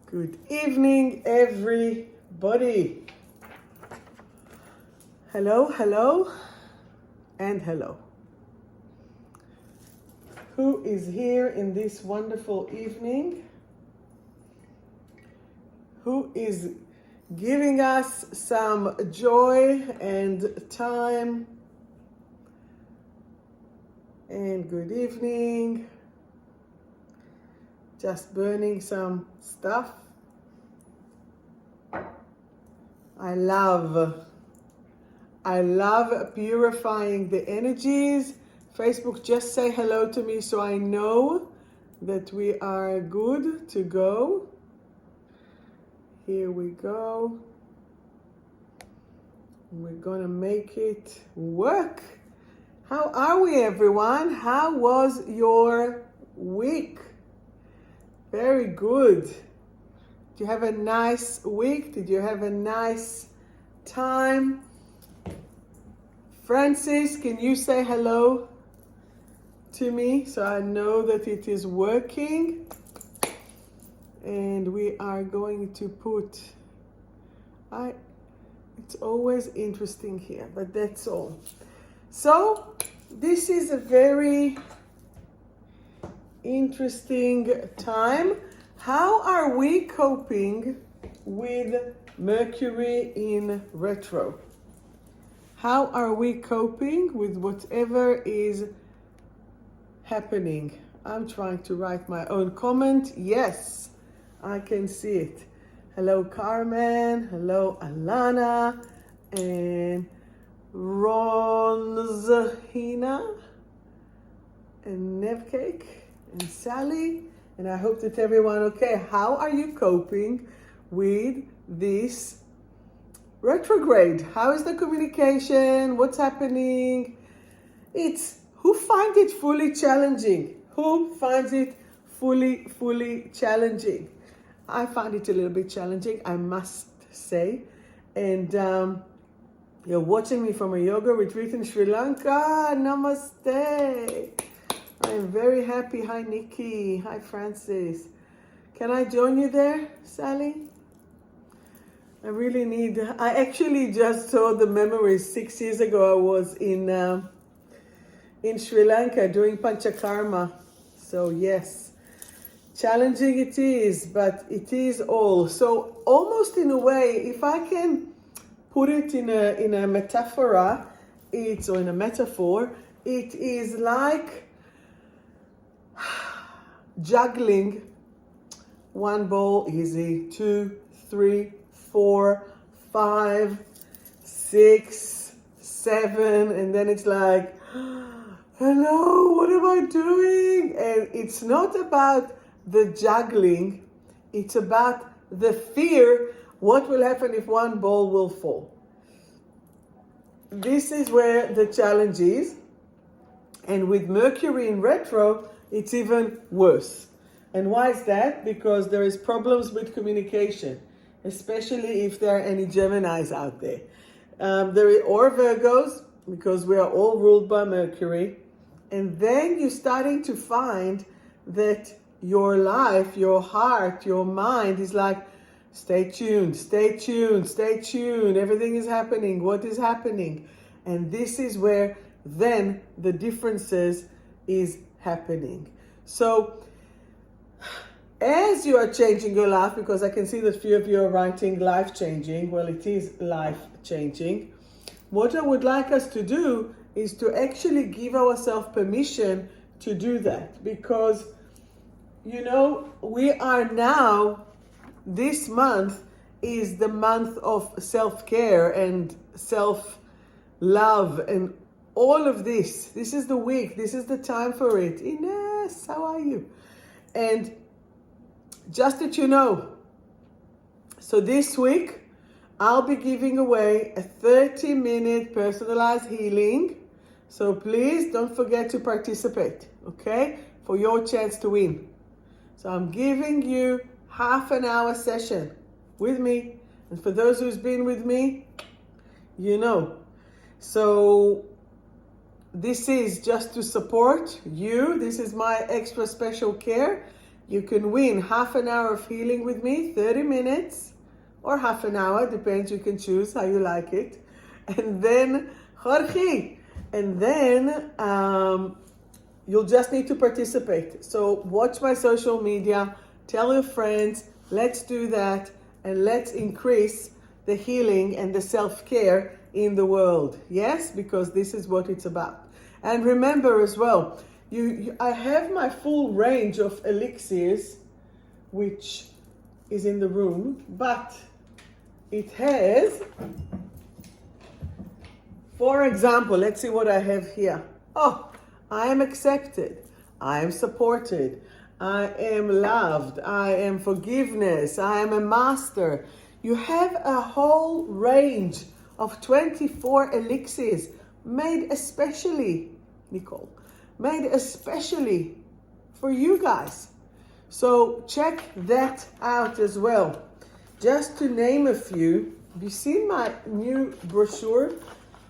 Good evening, everybody. Hello, hello, and hello. Who is here in this wonderful evening? Who is giving us some joy and time? And good evening. Just burning some stuff. I love purifying the energies. Facebook, just say hello to me so I know that we are good to go. Here we go. We're gonna make it work. How are we, everyone? How was your week? Very good. Did you have a nice week? Did you have a nice time? Francis, can you say hello to me so I know that it is working? And we are going to put, it's always interesting here, but that's all. So this is a very interesting time. How are we coping with Mercury in retro? How are we coping with whatever is happening? I'm trying to write my own comment. Yes, I can see it. Hello, Carmen. Hello, Alana. And Ronzhina. And Nevcake. And Sally. And I hope that everyone, okay, how are you coping with this retrograde? How is the communication? What's happening? It's who finds it fully challenging? Who finds it fully challenging? I find it a little bit challenging, I must say. And you're watching me from a yoga retreat in Sri Lanka. Namaste. I am very happy. Hi, Nikki. Hi, Francis. Can I join you there, Sally? I actually just saw the memories. 6 years ago, I was in Sri Lanka doing Panchakarma. So yes, challenging it is, but it is all. So almost in a way, if I can put it in a metaphor, it is like juggling one ball, easy, 2, 3, 4, 5, 6, 7, and then it's like, hello, what am I doing? And it's not about the juggling, it's about the fear, what will happen if one ball will fall? This is where the challenge is. And with Mercury in retro, it's even worse. And why is that? Because there is problems with communication, especially if there are any Geminis out there. Or Virgos, because we are all ruled by Mercury. And then you're starting to find that your life, your heart, your mind is like, stay tuned, stay tuned, stay tuned. Everything is happening. What is happening? And this is where then the differences is happening. So as you are changing your life, because I can see that few of you are writing life changing. Well, it is life changing. What I would like us to do is to actually give ourselves permission to do that, because we are now, this month is the month of self-care and self-love and all of this. This is the week. This is the time for it. Ines, how are you? And just that you know, so this week, I'll be giving away a 30-minute personalized healing. So please don't forget to participate, okay? For your chance to win. So I'm giving you half an hour session with me. And for those who's been with me, you know. So this is just to support you. This is my extra special care. You can win half an hour of healing with me, 30 minutes, or half an hour, depends, you can choose how you like it. And then, Jorge, and then you'll just need to participate. So watch my social media, tell your friends, let's do that, and let's increase the healing and the self-care in the world. Yes, because this is what it's about. And remember as well, I have my full range of elixirs, which is in the room, but it has, for example, let's see what I have here. Oh, I am accepted. I am supported. I am loved. I am forgiveness. I am a master. You have a whole range of 24 elixirs made especially, Nicole, made especially for you guys. So check that out as well. Just to name a few, have you seen my new brochure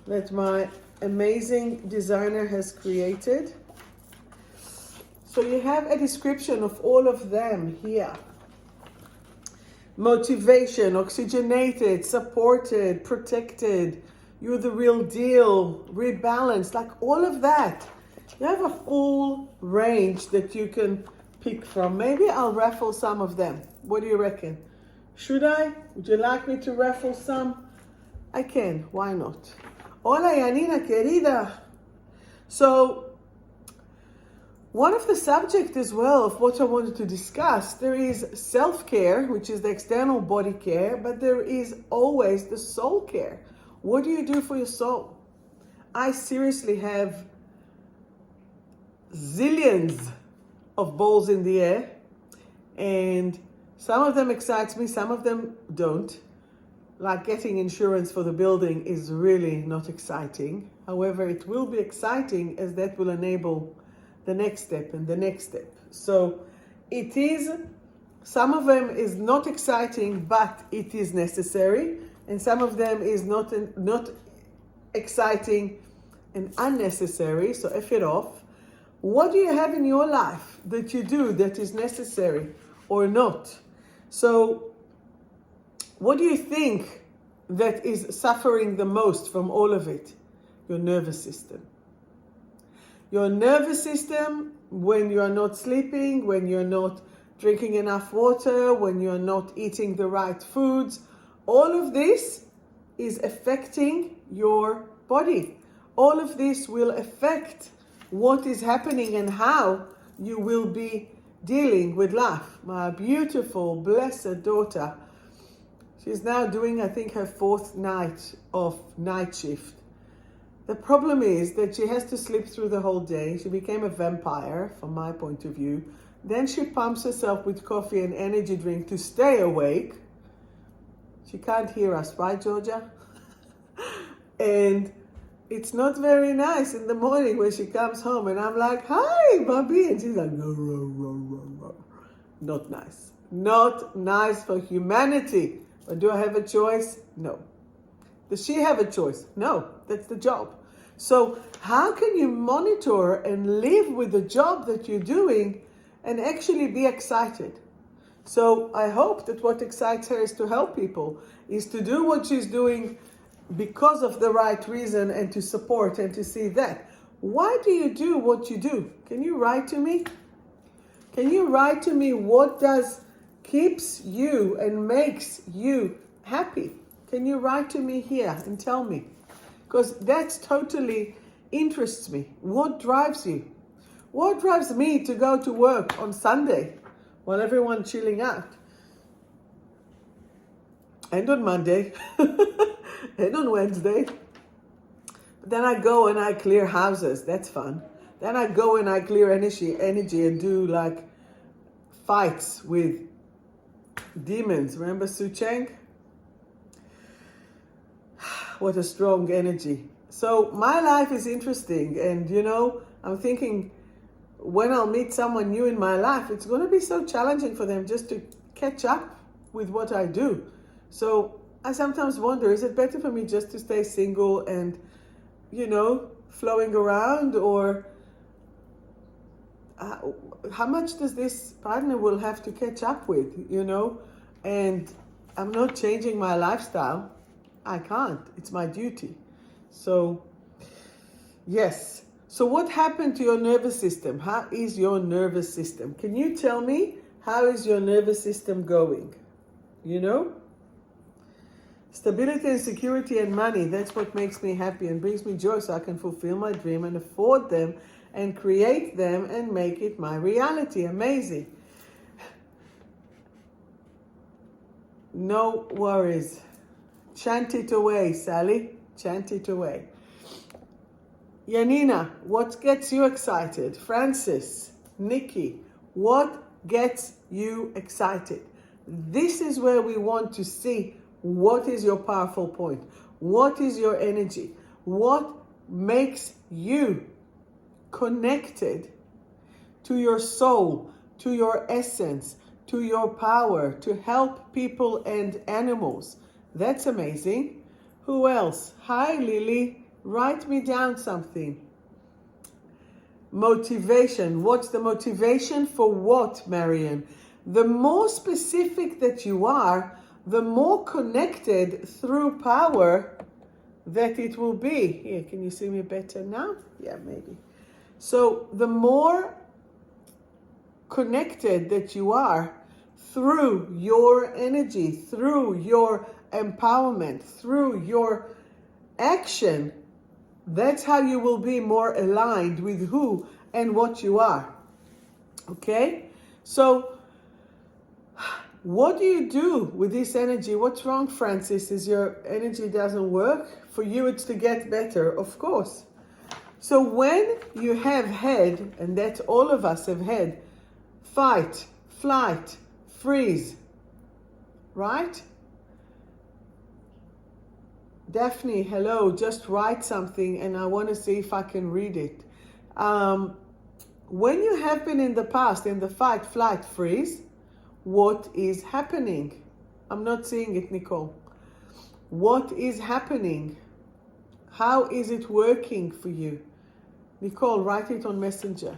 that my amazing designer has created? So you have a description of all of them here. Motivation, oxygenated, supported, protected, you're the real deal, rebalanced, like all of that. You have a full range that you can pick from. Maybe I'll raffle some of them. What do you reckon? Should I? Would you like me to raffle some? I can, why not? Hola, Yanina, querida. So, one of the subjects as well of what I wanted to discuss, there is self-care, which is the external body care, but there is always the soul care. What do you do for your soul? I seriously have zillions of balls in the air, and some of them excites me, some of them don't. Like getting insurance for the building is really not exciting. However, it will be exciting as that will enable the next step and the next step. So it is, some of them is not exciting, but it is necessary. And some of them is not exciting and unnecessary, so F it off. What do you have in your life that you do that is necessary or not? So what do you think that is suffering the most from all of it? Your nervous system. Your nervous system, when you are not sleeping, when you're not drinking enough water, when you're not eating the right foods, all of this is affecting your body. All of this will affect what is happening and how you will be dealing with life. My beautiful, blessed daughter, she's now doing, I think, her 4th night of night shift. The problem is that she has to sleep through the whole day. She became a vampire, from my point of view. Then she pumps herself with coffee and energy drink to stay awake. She can't hear us, right, Georgia? And it's not very nice in the morning when she comes home and I'm like, hi, Bobby. And she's like, no, no, no, no, no. Not nice. Not nice for humanity. But do I have a choice? No. Does she have a choice? No, that's the job. So how can you monitor and live with the job that you're doing and actually be excited? So I hope that what excites her is to help people, is to do what she's doing because of the right reason and to support and to see that. Why do you do what you do? Can you write to me? Can you write to me what keeps you and makes you happy? Can you write to me here and tell me? Because that totally interests me. What drives you? What drives me to go to work on Sunday while everyone's chilling out? And on Monday. And on Wednesday. But then I go and I clear houses. That's fun. Then I go and I clear energy and do like fights with demons. Remember Su Cheng? What a strong energy. So my life is interesting, and I'm thinking when I'll meet someone new in my life, it's going to be so challenging for them just to catch up with what I do. So I sometimes wonder, is it better for me just to stay single and, flowing around, or how much does this partner will have to catch up with, you know? And I'm not changing my lifestyle. I can't. It's my duty. So, yes. So what happened to your nervous system? How is your nervous system? Can you tell me, how is your nervous system going? You know? Stability and security and money, that's what makes me happy and brings me joy, so I can fulfill my dream and afford them and create them and make it my reality. Amazing. No worries. Chant it away, Sally. Chant it away. Yanina, what gets you excited? Francis, Nikki, what gets you excited? This is where we want to see what is your powerful point. What is your energy? What makes you connected to your soul, to your essence, to your power, to help people and animals? That's amazing. Who else? Hi, Lily. Write me down something. Motivation. What's the motivation for what, Marion? The more specific that you are, the more connected through power that it will be. Here, can you see me better now? Yeah, maybe. So the more connected that you are through your energy, through your empowerment, through your action, that's how you will be more aligned with who and what you are. Okay? So what do you do with this energy? What's wrong, Francis? Is your energy doesn't work? For you, it's to get better, of course. So when you have had, and that all of us have had, fight, flight, freeze, right? Daphne, hello, just write something and I want to see if I can read it. When you have been in the past in the fight, flight, freeze, what is happening? I'm not seeing it, Nicole. What is happening? How is it working for you? Nicole, write it on Messenger.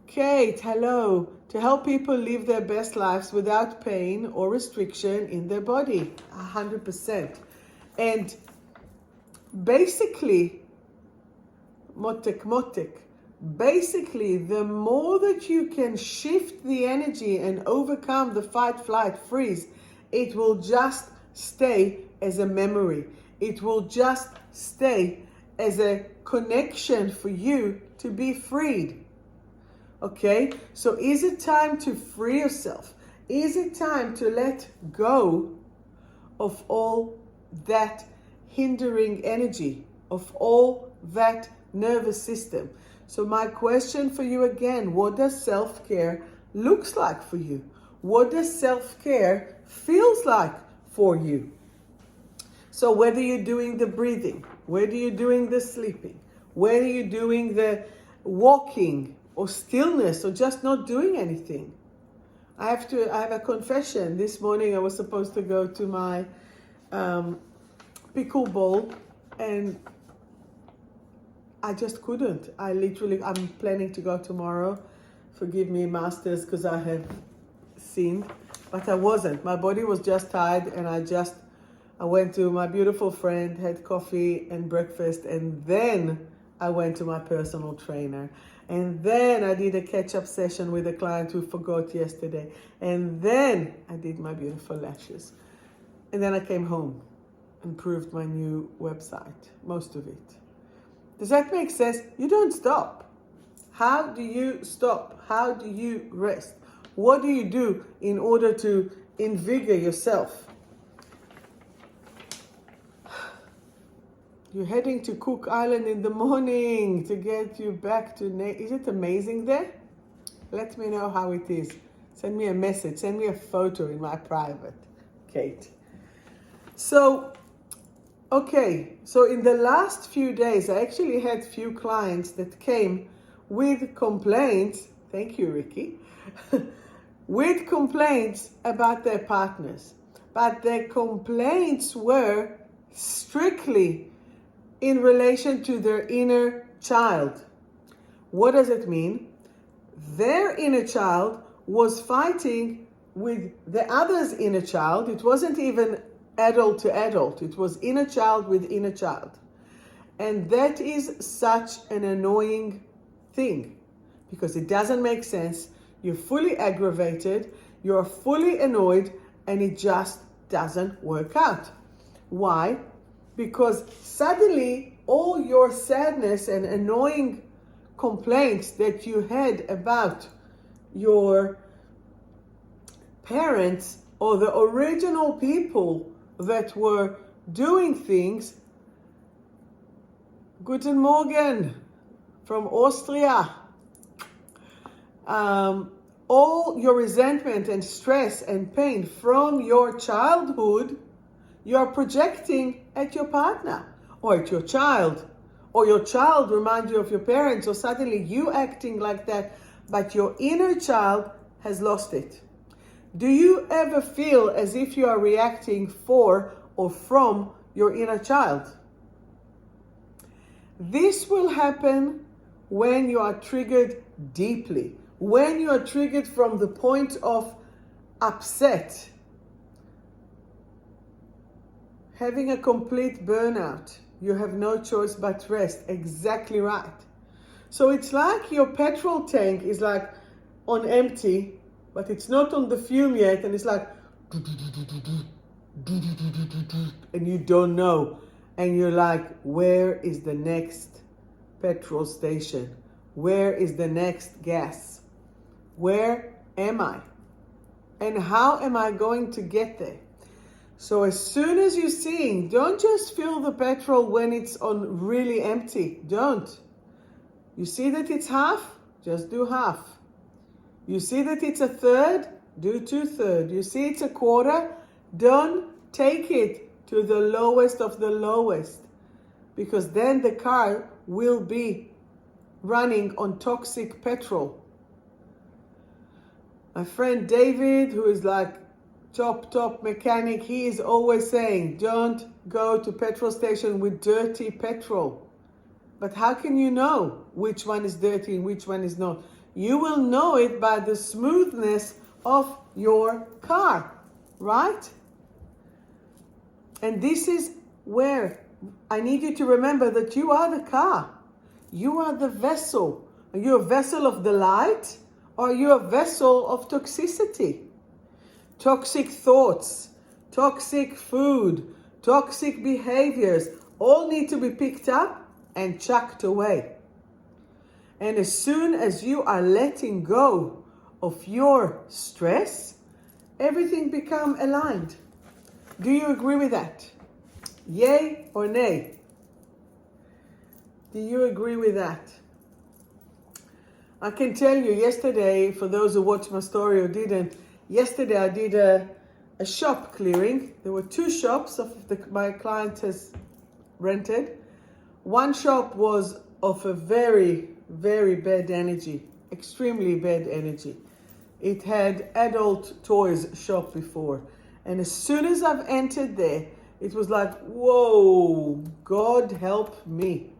Kate, hello. To help people live their best lives without pain or restriction in their body. 100%. And basically, motek, basically, the more that you can shift the energy and overcome the fight, flight, freeze, it will just stay as a memory. It will just stay as a connection for you to be freed. Okay? So is it time to free yourself? Is it time to let go of all that hindering energy, of all that nervous system? So my question for you again, what does self-care looks like for you? What does self-care feels like for you? So whether you're doing the breathing, whether you're doing the sleeping, whether you're doing the walking or stillness or just not doing anything. I have a confession. This morning I was supposed to go to my pickleball and I just couldn't. I'm planning to go tomorrow. Forgive me, masters, because I have sinned, but I wasn't. My body was just tired and I went to my beautiful friend, had coffee and breakfast, and then I went to my personal trainer. And then I did a catch-up session with a client who forgot yesterday. And then I did my beautiful lashes. And then I came home and proved my new website, most of it. Does that make sense? You don't stop. How do you stop? How do you rest? What do you do in order to invigorate yourself? You're heading to Cook Island in the morning to get you back to... Is it amazing there? Let me know how it is. Send me a message. Send me a photo in my private, Kate. So, okay. So in the last few days, I actually had few clients that came with complaints. Thank you, Ricky. With complaints about their partners. But their complaints were strictly in relation to their inner child. What does it mean? their inner child was fighting with the other's inner child. It wasn't even adult to adult. It was inner child with inner child. And that is such an annoying thing because it doesn't make sense. You're fully aggravated, you're fully annoyed, and it just doesn't work out. Why? Because suddenly all your sadness and annoying complaints that you had about your parents or the original people that were doing things. Guten Morgen from Austria. All your resentment and stress and pain from your childhood, you're projecting at your partner or at your child, or your child reminds you of your parents, or suddenly you acting like that, but your inner child has lost it. Do you ever feel as if you are reacting for or from your inner child? This will happen when you are triggered deeply, when you are triggered from the point of upset, having a complete burnout. You have no choice but rest. Exactly right. So it's like your petrol tank is like on empty, but it's not on the fume yet, and it's like, and you don't know. And you're like, where is the next petrol station? Where is the next gas? Where am I? And how am I going to get there? So as soon as you're seeing, don't just fill the petrol when it's on really empty. Don't. You see that it's half? Just do half. You see that it's a third? Do 2/3. You see it's a quarter? Don't take it to the lowest of the lowest, because then the car will be running on toxic petrol. My friend David, who is like top mechanic, he is always saying, don't go to petrol station with dirty petrol. But how can you know which one is dirty and which one is not? You will know it by the smoothness of your car, right? And this is where I need you to remember that you are the car. You are the vessel. Are you a vessel of the light, or are you a vessel of toxicity? Toxic thoughts, toxic food, toxic behaviors all need to be picked up and chucked away. And as soon as you are letting go of your stress, everything becomes aligned. Do you agree with that? Yay or nay? Do you agree with that? I can tell you yesterday, for those who watched my story or didn't, yesterday I did a shop clearing. There were 2 shops my client has rented. One shop was of a very, very bad energy, extremely bad energy. It had adult toys shop before. And as soon as I've entered there, it was like, whoa, God help me.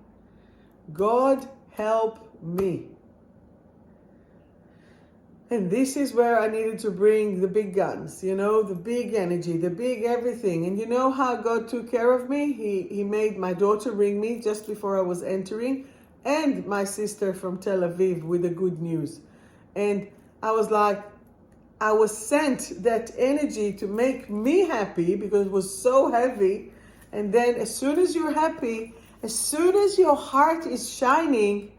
God help me. And this is where I needed to bring the big guns, the big energy, the big everything. And you know how God took care of me? He made my daughter ring me just before I was entering, and my sister from Tel Aviv with the good news. And I was like, I was sent that energy to make me happy because it was so heavy. And then as soon as you're happy, as soon as your heart is shining,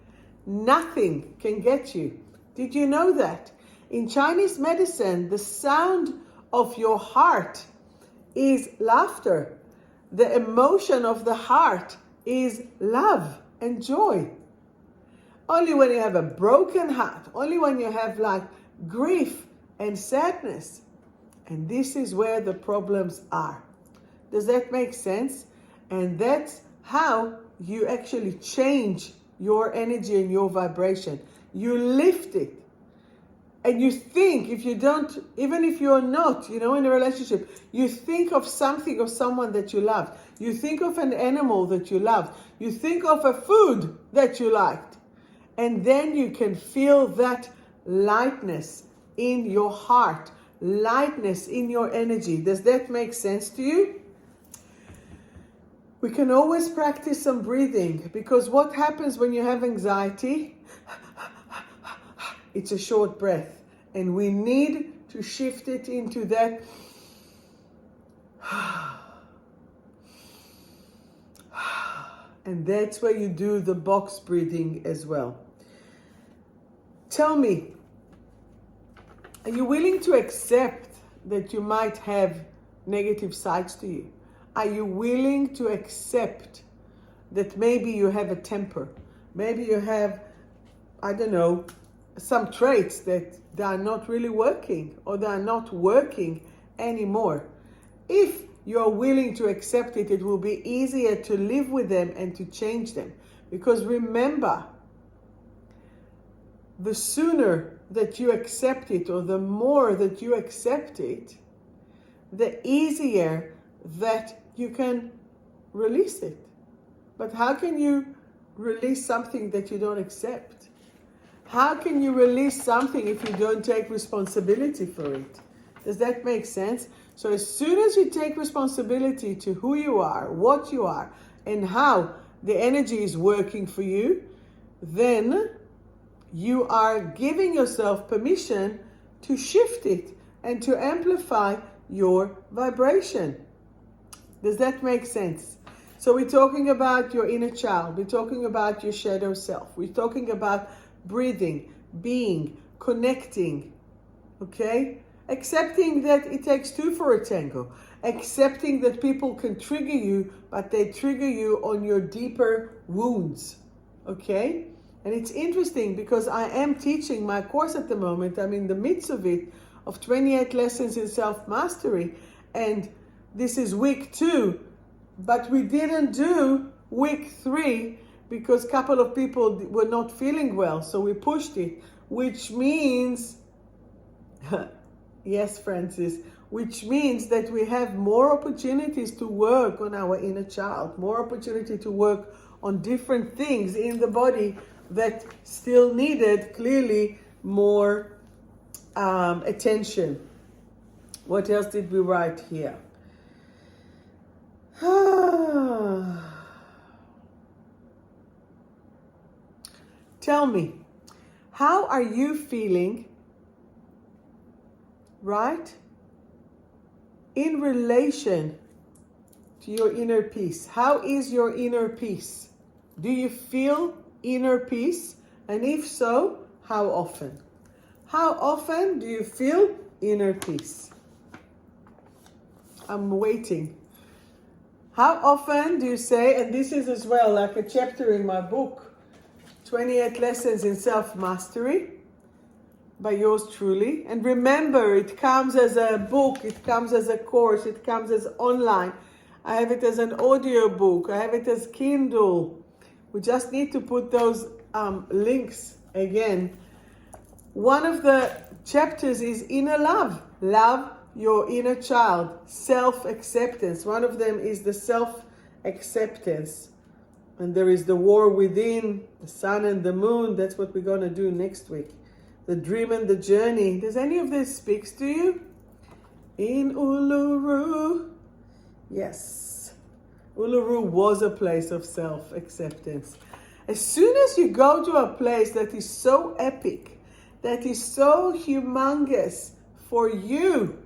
nothing can get you. Did you know that? In Chinese medicine, the sound of your heart is laughter. The emotion of the heart is love and joy. Only when you have a broken heart, only when you have like grief and sadness. And this is where the problems are. Does that make sense? And that's how you actually change your energy and your vibration. You lift it. And you think, if you don't, even if you're not, in a relationship, you think of something or someone that you love. You think of an animal that you loved. You think of a food that you liked. And then you can feel that lightness in your heart, lightness in your energy. Does that make sense to you? We can always practice some breathing, because what happens when you have anxiety? It's a short breath, and we need to shift it into that and that's where you do the box breathing as well. Tell me, are you willing to accept that you might have negative sides to you? Are you willing to accept that maybe you have a temper? Maybe you have, I don't know, some traits that they are not really working, or they are not working anymore. If you're willing to accept it, it will be easier to live with them and to change them. Because remember, the sooner that you accept it, or the more that you accept it, the easier that you can release it. But how can you release something that you don't accept? How can you release something if you don't take responsibility for it? Does that make sense? So as soon as you take responsibility to who you are, what you are, and how the energy is working for you, then you are giving yourself permission to shift it and to amplify your vibration. Does that make sense? So we're talking about your inner child. We're talking about your shadow self. We're talking about breathing, being, connecting, okay? Accepting that it takes two for a tango. Accepting that people can trigger you, but they trigger you on your deeper wounds, okay? And it's interesting because I am teaching my course at the moment. I'm in the midst of it, of 28 lessons in self-mastery. And this is week 2, but we didn't do week 3 because a couple of people were not feeling well. So we pushed it, which means, yes, Francis, which means that we have more opportunities to work on our inner child, more opportunity to work on different things in the body that still needed clearly more attention. What else did we write here? Tell me, how are you feeling, right, in relation to your inner peace? How is your inner peace? Do you feel inner peace? And if so, how often? How often do you feel inner peace? I'm waiting. How often do you say, and this is as well like a chapter in my book, 28 Lessons in Self-Mastery, by yours truly. And remember, it comes as a book, it comes as a course, it comes as online. I have it as an audio book, I have it as Kindle. We just need to put those links again. One of the chapters is inner love. Love your inner child. Self-acceptance. One of them is the self-acceptance. And there is the war within, the sun and the moon. That's what we're going to do next week. The dream and the journey. Does any of this speaks to you? In Uluru. Yes. Uluru was a place of self-acceptance. As soon as you go to a place that is so epic, that is so humongous for you,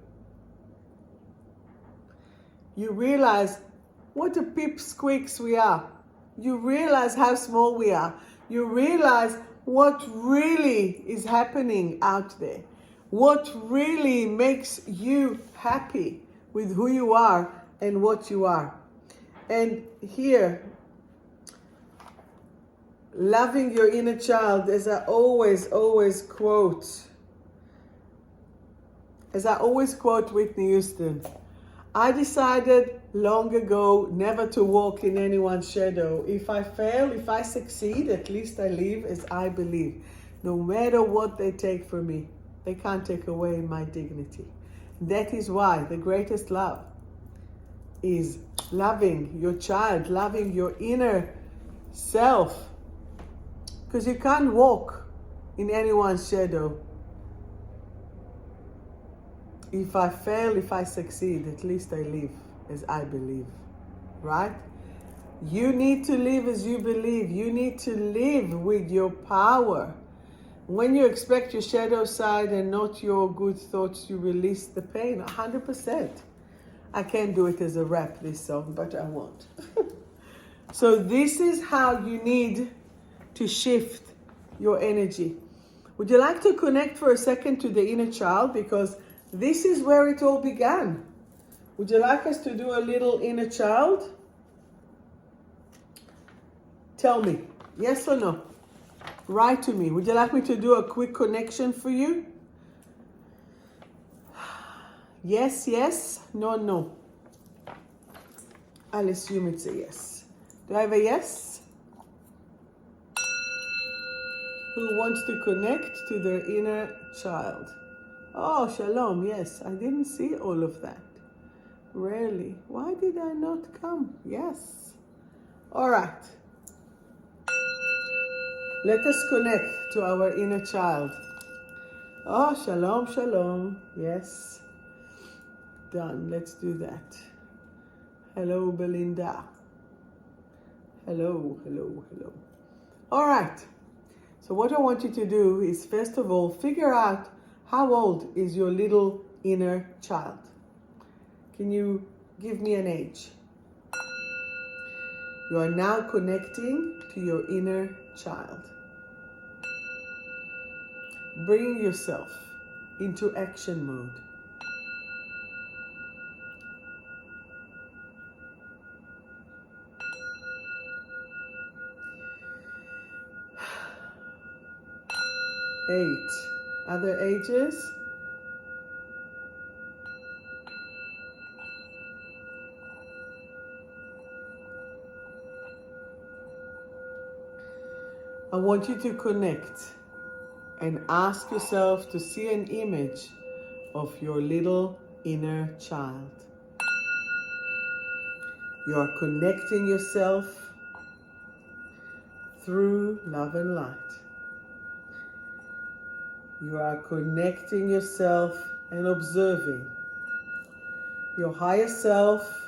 you realize what a pipsqueaks we are. You realize how small we are. You realize what really is happening out there. What really makes you happy with who you are and what you are. And here, loving your inner child, as I always quote Whitney Houston, I decided long ago never to walk in anyone's shadow. If I fail, if I succeed, at least I live as I believe. No matter what they take from me, they can't take away my dignity. That is why the greatest love is loving your child, loving your inner self. Because you can't walk in anyone's shadow. If I fail, if I succeed, at least I live as I believe, right? You need to live as you believe. You need to live with your power. When you expect your shadow side and not your good thoughts, you release the pain 100%. I can't do it as a rap, this song, but I won't. So this is how you need to shift your energy. Would you like to connect for a second to the inner child? Because this is where it all began. Would you like us to do a little inner child? Tell me, yes or no? Write to me. Would you like me to do a quick connection for you? Yes, yes, no, no. I'll assume it's a yes. Do I have a yes? Who wants to connect to their inner child? Oh, shalom, yes. I didn't see all of that. Really? Why did I not come? Yes. All right. Let us connect to our inner child. Oh, shalom, shalom. Yes. Done. Let's do that. Hello, Belinda. Hello, hello, hello. All right. So what I want you to do is, first of all, figure out how old is your little inner child. Can you give me an age? You are now connecting to your inner child. Bring yourself into action mode. Eight. Other ages? I want you to connect and ask yourself to see an image of your little inner child. You are connecting yourself through love and light. You are connecting yourself and observing your higher self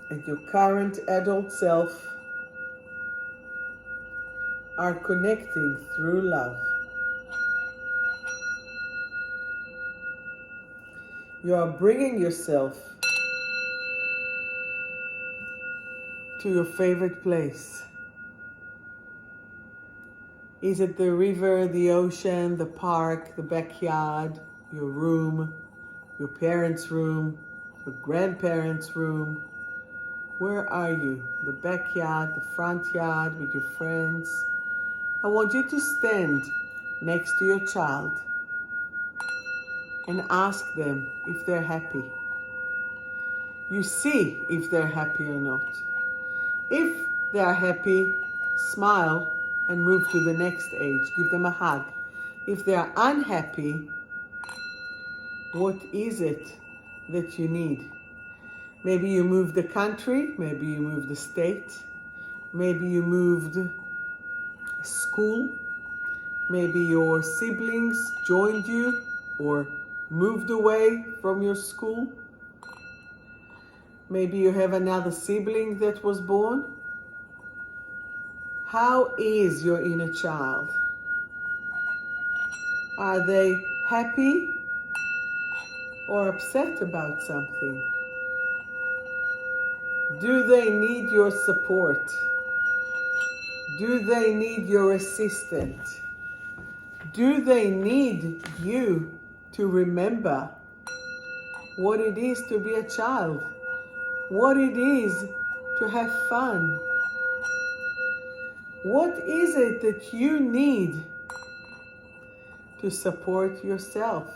and your current adult self are connecting through love. You are bringing yourself to your favorite place. Is it the river, the ocean, the park, the backyard, your room, your parents' room, your grandparents' room? Where are you? The backyard, the front yard with your friends? I want you to stand next to your child and ask them if they're happy. You see if they're happy or not. If they are happy, smile and move to the next age. Give them a hug. If they are unhappy, what is it that you need? Maybe you moved the country, maybe you moved the state, maybe you moved school, maybe your siblings joined you or moved away from your school. Maybe you have another sibling that was born. How is your inner child? Are they happy or upset about something? Do they need your support? Do they need your assistance? Do they need you to remember what it is to be a child? What it is to have fun? What is it that you need to support yourself?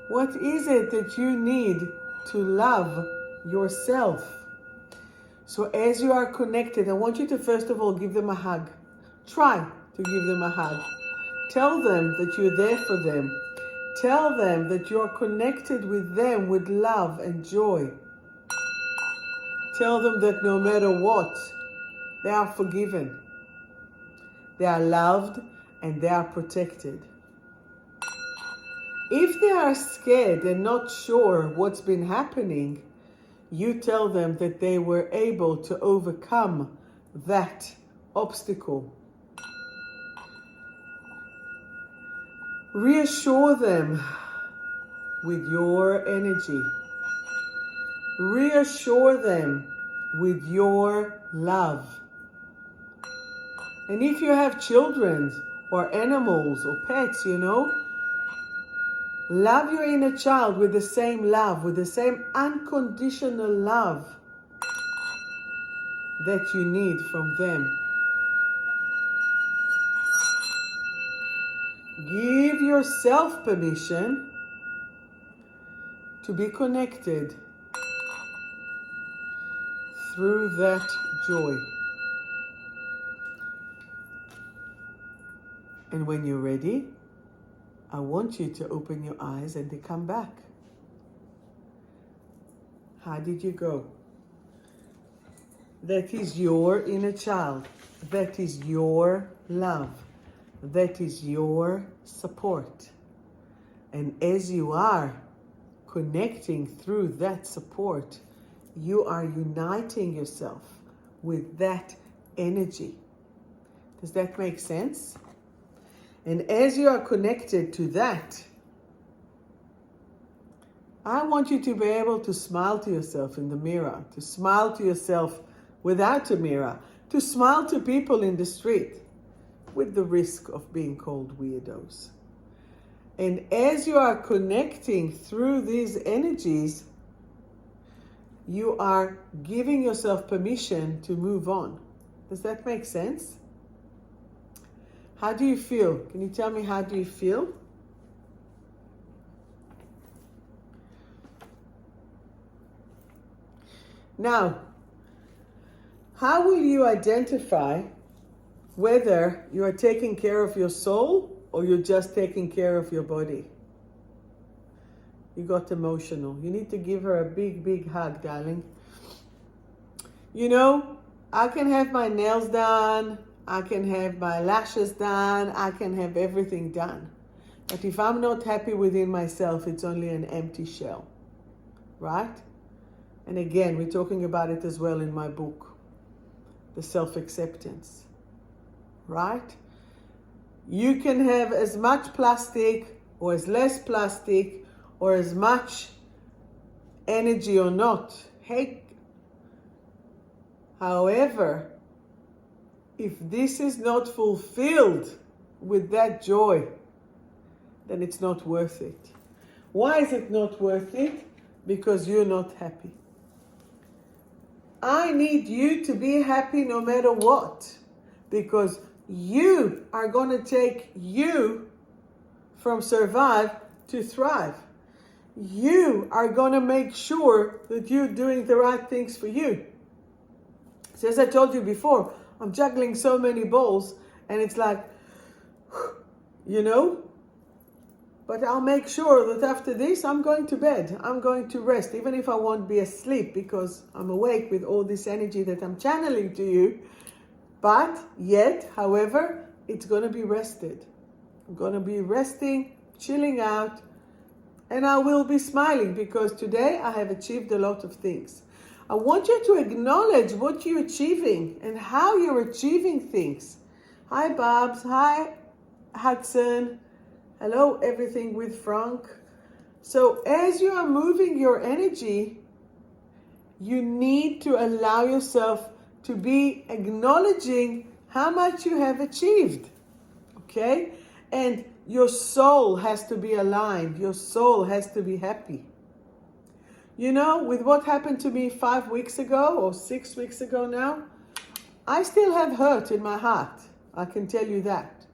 What is it that you need to love yourself? So as you are connected, I want you to first of all give them a hug. Try to give them a hug. Tell them that you're there for them. Tell them that you're connected with them with love and joy. Tell them that no matter what, they are forgiven, they are loved, and they are protected. If they are scared and not sure what's been happening, you tell them that they were able to overcome that obstacle. Reassure them with your energy. Reassure them with your love. And if you have children or animals or pets, love your inner child with the same love, with the same unconditional love that you need from them. Give yourself permission to be connected through that joy. And when you're ready, I want you to open your eyes and to come back. How did you go? That is your inner child. That is your love. That is your support. And as you are connecting through that support, you are uniting yourself with that energy. Does that make sense? And as you are connected to that, I want you to be able to smile to yourself in the mirror, to smile to yourself without a mirror, to smile to people in the street with the risk of being called weirdos. And as you are connecting through these energies, you are giving yourself permission to move on. Does that make sense? How do you feel? Can you tell me, how do you feel? Now, how will you identify whether you are taking care of your soul or you're just taking care of your body? You got emotional. You need to give her a big, big hug, darling. I can have my nails done. I can have my lashes done. I can have everything done. But if I'm not happy within myself, it's only an empty shell. Right? And again, we're talking about it as well in my book, The Self-Acceptance. Right? You can have as much plastic or as less plastic or as much energy or not. However, if this is not fulfilled with that joy, then it's not worth it. Why is it not worth it? Because you're not happy. I need you to be happy no matter what, because you are going to take you from survive to thrive. You are going to make sure that you're doing the right things for you. So as I told you before, I'm juggling so many balls and it's like, but I'll make sure that after this, I'm going to bed. I'm going to rest, even if I won't be asleep, because I'm awake with all this energy that I'm channeling to you. But yet, however, it's going to be rested. I'm going to be resting, chilling out, and I will be smiling because today I have achieved a lot of things. I want you to acknowledge what you're achieving and how you're achieving things. Hi, Babs. Hi, Hudson. Hello, everything with Frank. So as you are moving your energy, you need to allow yourself to be acknowledging how much you have achieved. Okay? And your soul has to be aligned. Your soul has to be happy. With what happened to me 5 weeks ago or 6 weeks ago now, I still have hurt in my heart. I can tell you that.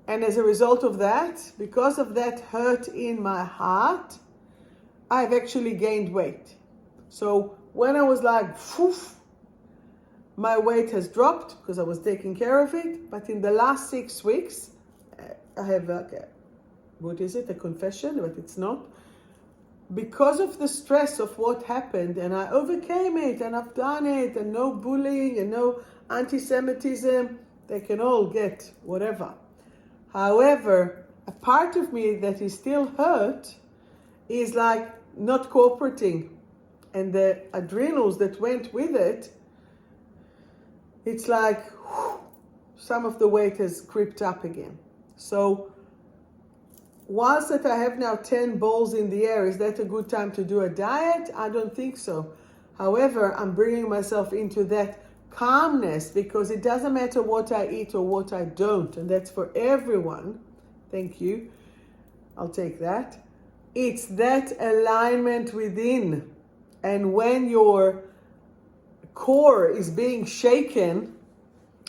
And as a result of that, because of that hurt in my heart, I've actually gained weight. So when I was like, poof, my weight has dropped because I was taking care of it. But in the last 6 weeks, I have a confession, but it's not. because of the stress of what happened, and I overcame it, and I've done it, and no bullying, and no anti-Semitism, they can all get whatever. However, a part of me that is still hurt is like not cooperating, and the adrenals that went with it, it's like some of the weight has creeped up again. So whilst that I have now 10 balls in the air, is that a good time to do a diet? I don't think so. However, I'm bringing myself into that calmness, because it doesn't matter what I eat or what I don't, and that's for everyone. Thank you. I'll take that. It's that alignment within. And when your core is being shaken,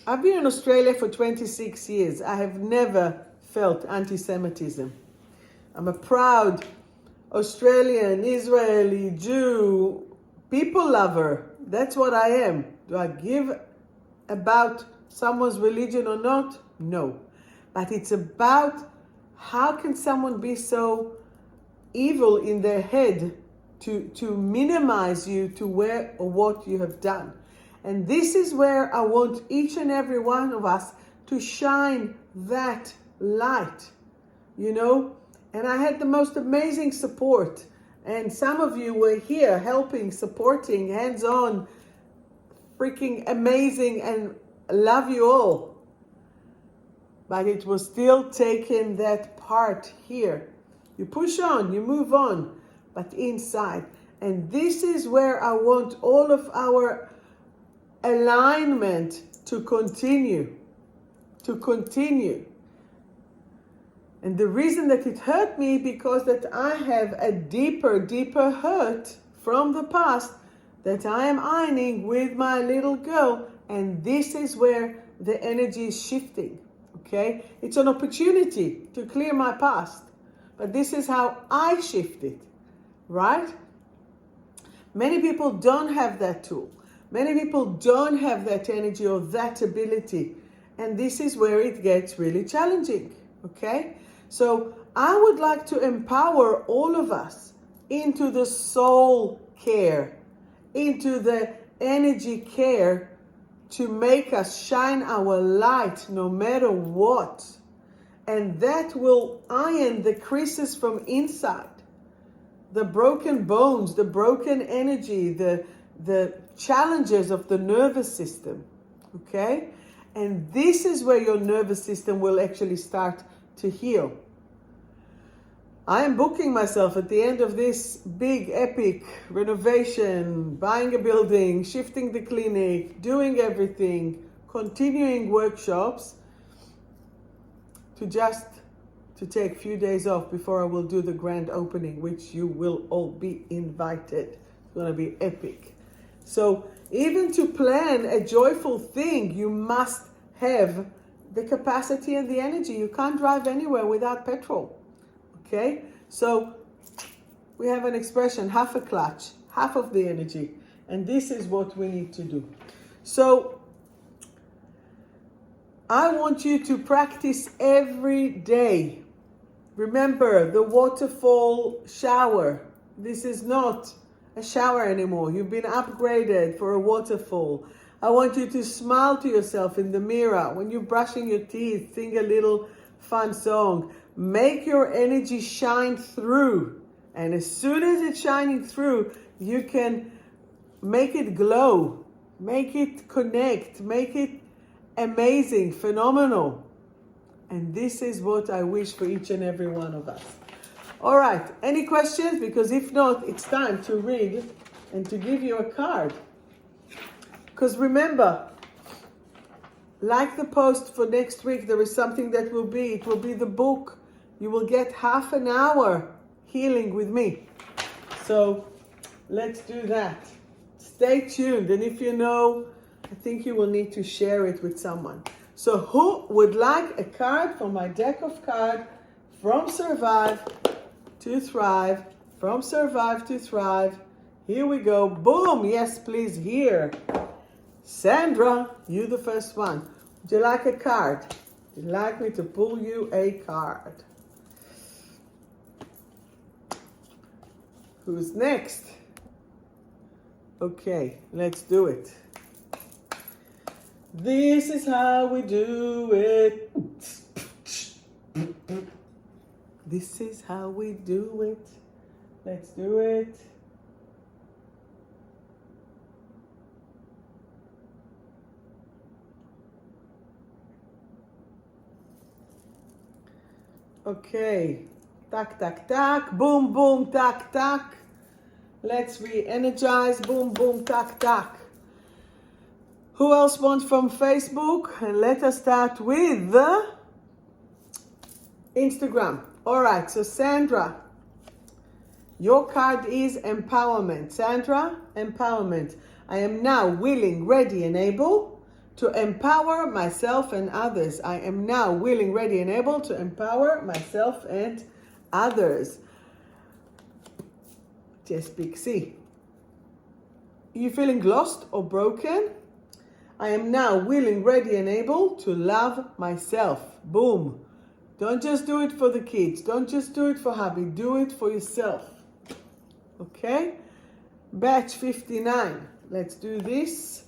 I've been in Australia for 26 years. I have never felt anti-Semitism. I'm a proud Australian, Israeli, Jew, people lover. That's what I am. Do I give about someone's religion or not? No. But it's about how can someone be so evil in their head to minimize you to where or what you have done. And this is where I want each and every one of us to shine that light, you know. And I had the most amazing support. And some of you were here helping, supporting, hands-on, freaking amazing, and love you all. But it was still taking that part here. You push on, you move on, but inside. And this is where I want all of our alignment to continue. And the reason that it hurt me, because that I have a deeper hurt from the past that I am ironing with my little girl. And this is where the energy is shifting, okay? It's an opportunity to clear my past. But this is how I shift it, right? Many people don't have that tool. Many people don't have that energy or that ability. And this is where it gets really challenging, okay? So I would like to empower all of us into the soul care, into the energy care, to make us shine our light no matter what. And that will iron the creases from inside, the broken bones, the broken energy, the challenges of the nervous system, okay? And this is where your nervous system will actually start to heal. I am booking myself at the end of this big epic renovation, buying a building, shifting the clinic, doing everything, continuing workshops, to take a few days off before I will do the grand opening, which you will all be invited. It's going to be epic. So even to plan a joyful thing, you must have the capacity and the energy. You can't drive anywhere without petrol. Okay? So we have an expression, half a clutch, half of the energy. And this is what we need to do. So I want you to practice every day. Remember the waterfall shower. This is not a shower anymore. You've been upgraded for a waterfall. I want you to smile to yourself in the mirror. When you're brushing your teeth, sing a little fun song. Make your energy shine through. And as soon as it's shining through, you can make it glow. Make it connect. Make it amazing, phenomenal. And this is what I wish for each and every one of us. All right, any questions? Because if not, it's time to read and to give you a card. Because remember, like the post for next week, there is something that will be, it will be the book. You will get half an hour healing with me. So let's do that. Stay tuned. And if you know, I think you will need to share it with someone. So who would like a card from my deck of cards from Survive to Thrive? From Survive to Thrive. Here we go. Boom. Yes, please. Here. Sandra, you the first one. Would you like a card? Would you like me to pull you a card? Who's next? Okay, let's do it. This is how we do it. This is how we do it. Let's do it. Okay. Tak, tak, tak. Boom, boom, tak, tak. Let's re-energize. Boom, boom, tak, tak. Who else wants from Facebook? And let us start with Instagram. All right, so Sandra, your card is empowerment. Sandra, empowerment. I am now willing, ready, and able to empower myself and others. I am now willing, ready, and able to empower myself and others. Just big C. You feeling lost or broken? I am now willing, ready, and able to love myself. Boom. Don't just do it for the kids. Don't just do it for hubby. Do it for yourself. Okay? Batch 59. Let's do this.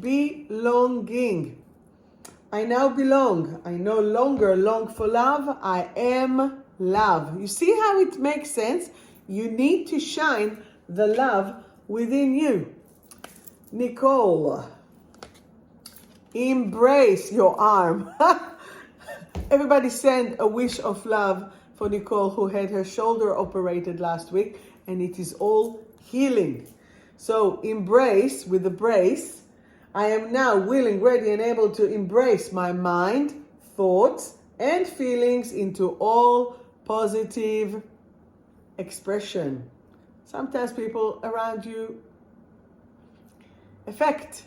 Belonging. I now belong. I no longer long for love. I am love. You see how it makes sense? You need to shine the love within you. Nicole. Embrace your arm. Everybody send a wish of love for Nicole, who had her shoulder operated last week, and it is all healing. So embrace with the brace. I am now willing, ready, and able to embrace my mind, thoughts, and feelings into all positive expression. Sometimes people around you affect.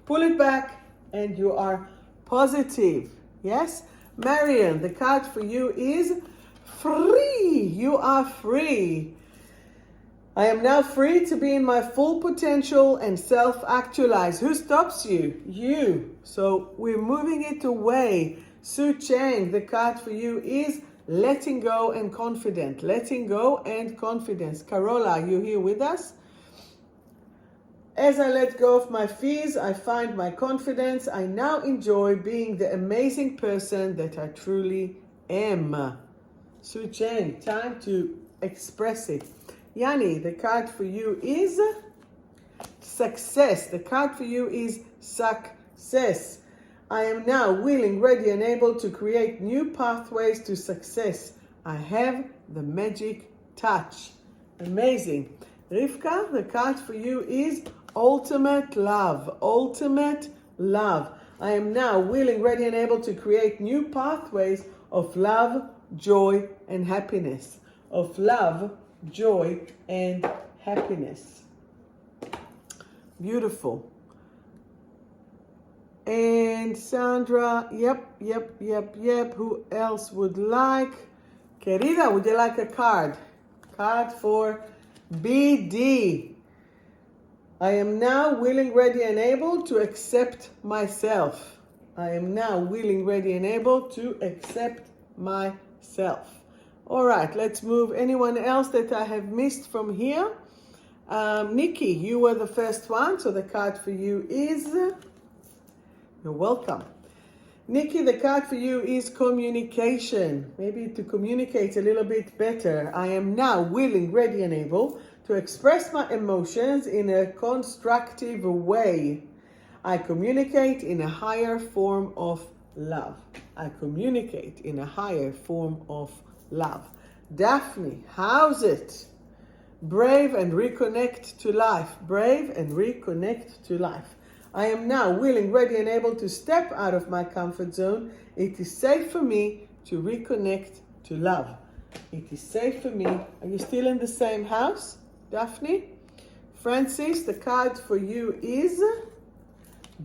Pull it back and you are positive. Yes? Marion, the card for you is free. You are free. I am now free to be in my full potential and self-actualize. Who stops you? You. So we're moving it away. Su Cheng, the card for you is letting go and confident. Letting go and confidence. Carola, are you here with us? As I let go of my fears, I find my confidence. I now enjoy being the amazing person that I truly am. Su Cheng, time to express it. Yanni, the card for you is success. The card for you is success. I am now willing, ready, and able to create new pathways to success. I have the magic touch. Amazing. Rivka, the card for you is ultimate love. Ultimate love. I am now willing, ready, and able to create new pathways of love, joy, and happiness. Of love, joy, and happiness. Beautiful. And Sandra, yep. Who else would like? Querida, would you like a card? Card for BD. I am now willing, ready, and able to accept myself. I am now willing, ready, and able to accept myself. All right, let's move. Anyone else that I have missed from here? Nikki, you were the first one, so the card for you is... You're welcome. Nikki, the card for you is communication. Maybe to communicate a little bit better. I am now willing, ready, and able to express my emotions in a constructive way. I communicate in a higher form of love. I communicate in a higher form of love. Daphne, how's it? Brave and reconnect to life. Brave and reconnect to life. I am now willing, ready, and able to step out of my comfort zone. It is safe for me to reconnect to love. It is safe for me. Are you still in the same house, Daphne? Francis, the card for you is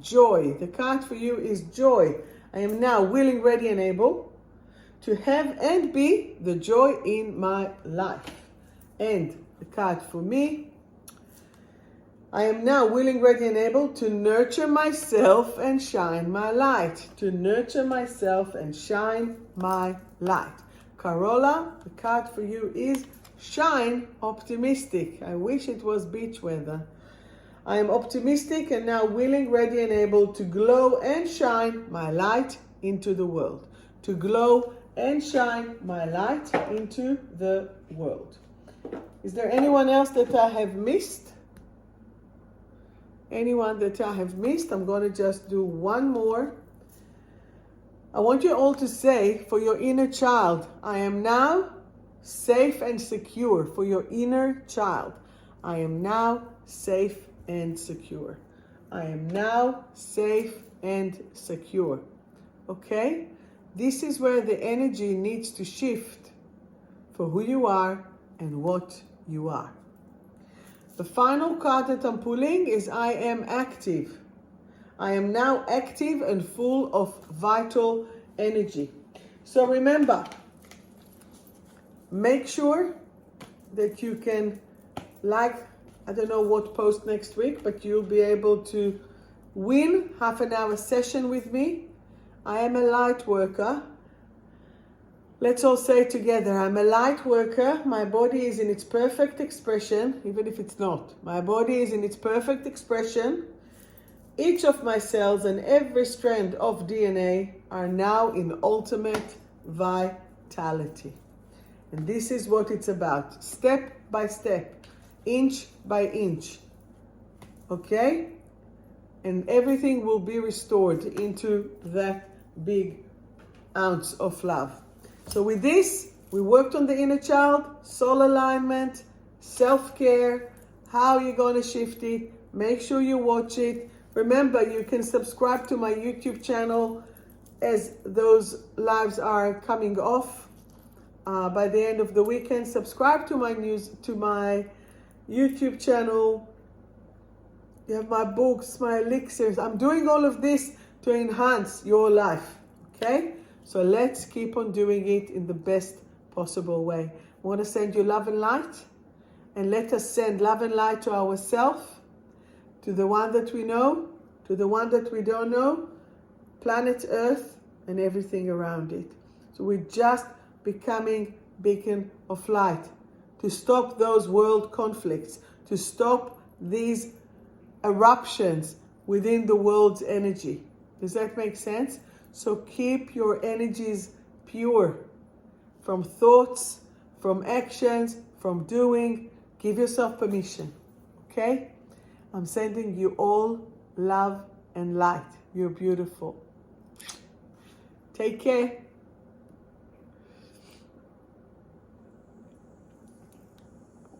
joy. The card for you is joy. I am now willing, ready, and able to have and be the joy in my life. And the card for me, I am now willing, ready, and able to nurture myself and shine my light. To nurture myself and shine my light. Carola, the card for you is shine optimistic. I wish it was beach weather. I am optimistic and now willing, ready, and able to glow and shine my light into the world. To glow and shine my light into the world. Is there anyone else that I have missed? Anyone that I have missed? I'm going to just do one more. I want you all to say for your inner child, I am now safe and secure. For your inner child, I am now safe and secure. I am now safe and secure. Okay? This is where the energy needs to shift for who you are and what you are. The final card that I'm pulling is I am active. I am now active and full of vital energy. So remember, make sure that you can I don't know what post next week, but you'll be able to win half an hour session with me. I am a light worker. Let's all say together, I'm a light worker. My body is in its perfect expression, even if it's not. My body is in its perfect expression. Each of my cells and every strand of DNA are now in ultimate vitality. And this is what it's about, step by step, inch by inch. Okay? And everything will be restored into that big ounce of love. So with this, we worked on the inner child, soul alignment, self-care, how you're going to shift it. Make sure you watch it. Remember, you can subscribe to my YouTube channel as those lives are coming off. By the end of the weekend, subscribe to my YouTube channel. You have my books, my elixirs. I'm doing all of this to enhance your life. Okay? So let's keep on doing it in the best possible way. I want to send you love and light. And let us send love and light to ourselves, to the one that we know, to the one that we don't know, planet Earth, and everything around it. So we're just becoming beacon of light to stop those world conflicts, to stop these eruptions within the world's energy. Does that make sense? So keep your energies pure from thoughts, from actions, from doing. Give yourself permission. Okay? I'm sending you all love and light. You're beautiful. Take care.